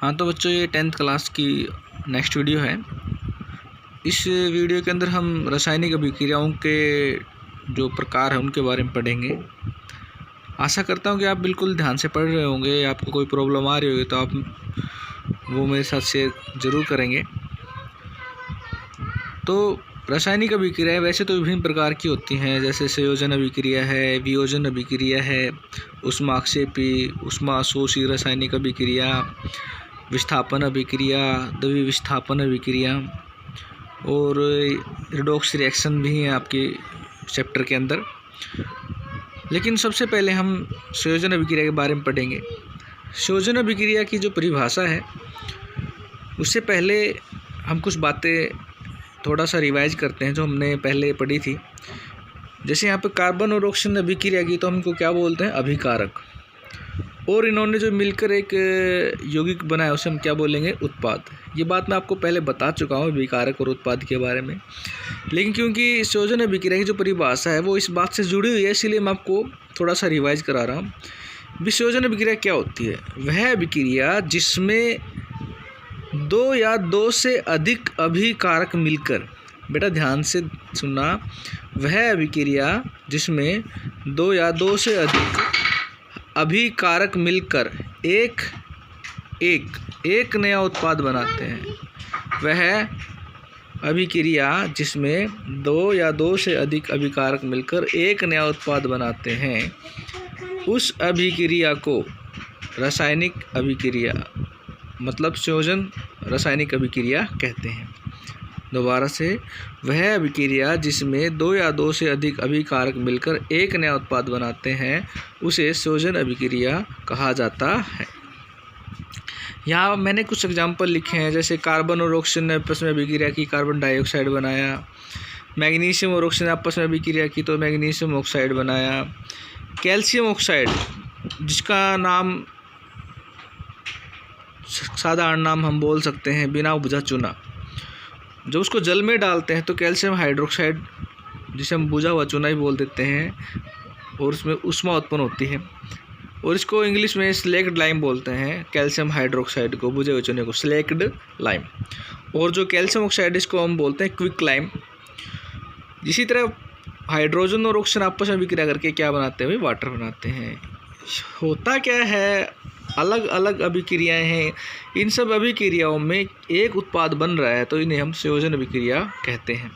हाँ तो बच्चों, ये 10th क्लास की नेक्स्ट वीडियो है। इस वीडियो के अंदर हम रासायनिक अभिक्रियाओं के जो प्रकार हैं उनके बारे में पढ़ेंगे। आशा करता हूँ कि आप बिल्कुल ध्यान से पढ़ रहे होंगे। आपको कोई प्रॉब्लम आ रही होगी तो आप वो मेरे साथ शेयर ज़रूर करेंगे। तो रासायनिक अभिक्रियाएँ वैसे तो विभिन्न प्रकार की होती हैं, जैसे संयोजन अभिक्रिया है, वियोजन अभिक्रिया है, ऊष्माक्षेपी, ऊष्मा अशोषी रासायनिक अभिक्रिया, विस्थापन अभिक्रिया, द्वितीय विस्थापन अभिक्रिया और रिडॉक्स रिएक्शन भी हैं आपके चैप्टर के अंदर। लेकिन सबसे पहले हम संयोजन अभिक्रिया के बारे में पढ़ेंगे। संयोजन अभिक्रिया की जो परिभाषा है उससे पहले हम कुछ बातें थोड़ा सा रिवाइज करते हैं जो हमने पहले पढ़ी थी। जैसे यहाँ पे कार्बन और ऑक्सीजन अभिक्रिया की तो हमको क्या बोलते हैं, अभिकारक। और इन्होंने जो मिलकर एक यौगिक बनाया उसे हम क्या बोलेंगे, उत्पाद। ये बात मैं आपको पहले बता चुका हूँ अभिकारक और उत्पाद के बारे में, लेकिन क्योंकि संयोजन अभिक्रिया की जो परिभाषा है वो इस बात से जुड़ी हुई है, इसीलिए मैं आपको थोड़ा सा रिवाइज करा रहा हूँ। विसंयोजन अभिक्रिया क्या होती है? वह अभिक्रिया जिसमें दो या दो से अधिक अभिकारक मिलकर, बेटा ध्यान से सुनना, वह अभिक्रिया जिसमें दो या दो से अधिक अभिकारक मिलकर एक नया उत्पाद बनाते हैं। वह अभिक्रिया जिसमें दो या दो से अधिक अभिकारक मिलकर एक नया उत्पाद बनाते हैं, उस अभिक्रिया को रासायनिक अभिक्रिया मतलब संयोजन रासायनिक अभिक्रिया कहते हैं। दोबारा से, वह अभिक्रिया जिसमें दो या दो से अधिक अभिकारक मिलकर एक नया उत्पाद बनाते हैं उसे संयोजन अभिक्रिया कहा जाता है। यहाँ मैंने कुछ एग्जाम्पल लिखे हैं, जैसे कार्बन और ऑक्सीजन ने आपस में अभिक्रिया की, कार्बन डाइऑक्साइड बनाया। मैग्नीशियम और ऑक्सीजन आपस में अभिक्रिया की तो मैग्नीशियम ऑक्साइड बनाया। कैल्शियम ऑक्साइड, जिसका नाम साधारण नाम हम बोल सकते हैं बिना बुझा चूना, जब उसको जल में डालते हैं तो कैल्शियम हाइड्रोक्साइड, जिसे हम बुझा हुआ चूना ही बोल देते हैं, और उसमें ऊष्मा उत्पन्न होती है। और इसको इंग्लिश में स्लेक्ड लाइम बोलते हैं। कैल्शियम हाइड्रोक्साइड को, बुझे हुए चूने को स्लेक्ड लाइम। और जो कैल्शियम ऑक्साइड इसको हम बोलते हैं क्विक लाइम। इसी तरह हाइड्रोजन और ऑक्सीजन आपस में अभिक्रिया करके क्या बनाते हैं, वाटर बनाते हैं। होता क्या है, अलग अलग अभिक्रियाएं हैं, इन सब अभिक्रियाओं में एक उत्पाद बन रहा है तो इन्हें हम संयोजन अभिक्रिया कहते हैं।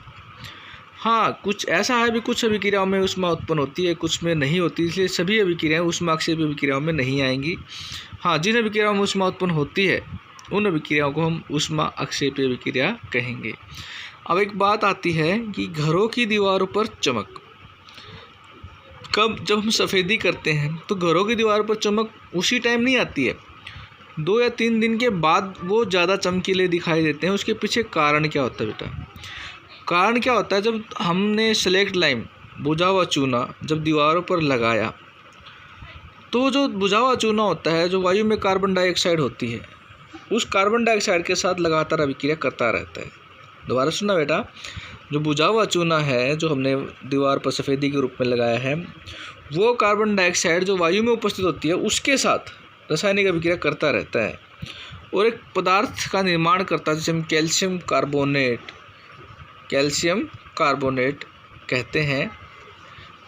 हाँ, कुछ ऐसा है भी, कुछ अभिक्रियाओं में ऊष्मा उत्पन्न होती है, कुछ में नहीं होती, इसलिए सभी अभिक्रियाएं ऊष्माक्षेपी अभिक्रियाओं में नहीं आएंगी। हाँ, जिन अभिक्रियाओं में ऊष्मा उत्पन्न होती है उन अभिक्रियाओं को हम ऊष्मा अक्षेपी अभिक्रिया कहेंगे। अब एक बात आती है कि घरों की दीवारों पर चमक, कब, जब हम सफ़ेदी करते हैं तो घरों की दीवार पर चमक उसी टाइम नहीं आती है, 2 या 3 दिन के बाद वो ज़्यादा चमकीले दिखाई देते हैं। उसके पीछे कारण क्या होता है बेटा? कारण क्या होता है, जब हमने सेलेक्ट लाइम, बुझा हुआ चूना, जब दीवारों पर लगाया तो जो बुझा हुआ चूना होता है, जो वायु में कार्बन डाइऑक्साइड होती है, उस कार्बन डाइऑक्साइड के साथ लगातार अभिक्रिया करता रहता है। दोबारा सुनना बेटा, जो बुझा हुआ चूना है जो हमने दीवार पर सफ़ेदी के रूप में लगाया है, वो कार्बन डाइऑक्साइड जो वायु में उपस्थित होती है उसके साथ रासायनिक अभिक्रिया करता रहता है और एक पदार्थ का निर्माण करता है जिसे हम कैल्शियम कार्बोनेट कहते हैं।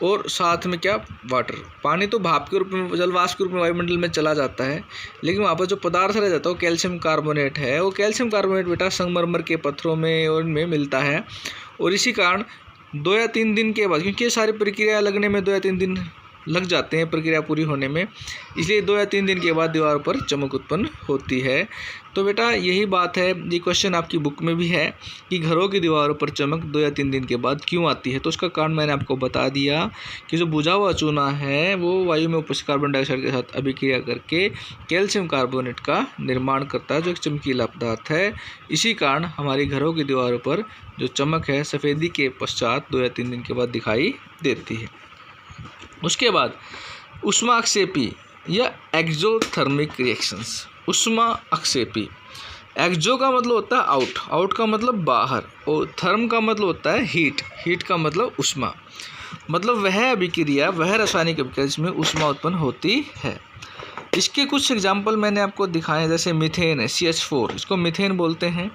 और साथ में क्या, वाटर। पानी तो भाप के रूप में, जलवाष्प के रूप में वायुमंडल में चला जाता है, लेकिन वहाँ पर जो पदार्थ रह जाता है वो कैल्शियम कार्बोनेट है। वो कैल्शियम कार्बोनेट बेटा संगमरमर के पत्थरों में और में मिलता है, और इसी कारण 2 या 3 दिन के बाद, क्योंकि ये सारी प्रक्रिया लगने में 2 या 3 दिन लग जाते हैं प्रक्रिया पूरी होने में, इसलिए 2 या 3 दिन के बाद दीवार पर चमक उत्पन्न होती है। तो बेटा यही बात है, ये क्वेश्चन आपकी बुक में भी है कि घरों की दीवारों पर चमक 2 या 3 दिन के बाद क्यों आती है। तो उसका कारण मैंने आपको बता दिया कि जो बुझा हुआ चूना है वो वायु में उपस्थित कार्बन डाइऑक्साइड के साथ अभिक्रिया करके कैल्शियम कार्बोनेट का निर्माण करता है, जो एक चमकीला पदार्थ है। इसी कारण हमारी घरों की दीवारों पर जो चमक है सफ़ेदी के पश्चात 2 या 3 दिन के बाद दिखाई देती है। उसके बाद ऊष्मा अक्षेपी या एक्सोथर्मिक रिएक्शंस। ऊष्मा अक्षेपी, एक्सो का मतलब होता है आउट, आउट का मतलब बाहर, और थर्म का मतलब होता है हीट, हीट का मतलब ऊष्मा। मतलब वह अभिक्रिया, वह रासायनिक अभिक्रिया जिसमें ऊष्मा उत्पन्न होती है। इसके कुछ एग्जाम्पल मैंने आपको दिखाए हैं, जैसे मीथेन है CH4, इसको मीथेन बोलते हैं।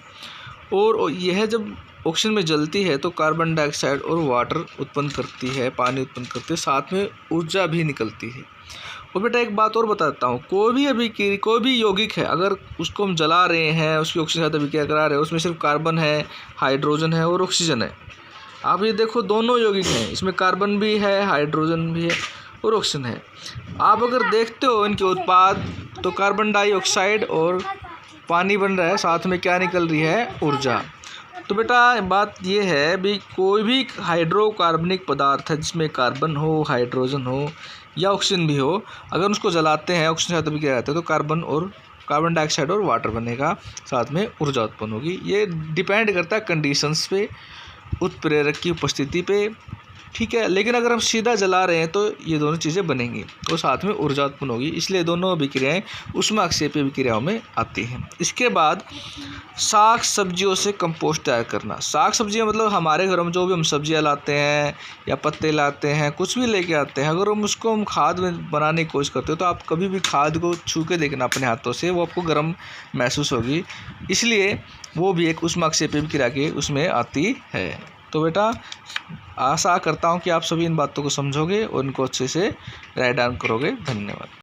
और यह जब ऑक्सीजन में जलती है तो कार्बन डाइऑक्साइड और वाटर उत्पन्न करती है, पानी उत्पन्न करती है, साथ में ऊर्जा भी निकलती है। और बेटा एक बात और बताता हूँ, कोई भी यौगिक है, अगर उसको हम जला रहे हैं, उसकी ऑक्सीजन के साथ अभिक्रिया करा रहे हैं, उसमें सिर्फ कार्बन है, हाइड्रोजन है और ऑक्सीजन है। आप ये देखो दोनों यौगिक हैं, इसमें कार्बन भी है, हाइड्रोजन भी है और ऑक्सीजन है। आप अगर देखते हो इनके उत्पाद तो कार्बन डाइऑक्साइड और पानी बन रहा है, साथ में क्या निकल रही है, ऊर्जा। तो बेटा बात ये है भी, कोई भी हाइड्रोकार्बनिक पदार्थ है जिसमें कार्बन हो, हाइड्रोजन हो या ऑक्सीजन भी हो, अगर उसको जलाते हैं, ऑक्सीजन के साथ अभिक्रिया रहता है तो कार्बन डाइऑक्साइड और वाटर बनेगा, साथ में ऊर्जा उत्पन्न होगी। ये डिपेंड करता है कंडीशंस पे, उत्प्रेरक की उपस्थिति पे, ठीक है। लेकिन अगर हम सीधा जला रहे हैं तो ये दोनों चीज़ें बनेंगी और साथ में ऊर्जा उत्पन्न होगी, इसलिए दोनों अभिक्रियाएँ ऊष्माक्षेपी अभिक्रियाओं में आती हैं। इसके बाद साग सब्जियों से कंपोस्ट तैयार करना। साग सब्जियां मतलब हमारे घरों में जो भी हम सब्जियां लाते हैं या पत्ते लाते हैं, कुछ भी लेके आते हैं, अगर हम खाद में बनाने की कोशिश करते हो तो आप कभी भी खाद को छू के देखना अपने हाथों से, वो आपको गर्म महसूस होगी, इसलिए वो भी एक ऊष्माक्षेपी अभिक्रिया के उसमें आती है। तो बेटा आशा करता हूँ कि आप सभी इन बातों को समझोगे और इनको अच्छे से राइट डाउन करोगे। धन्यवाद।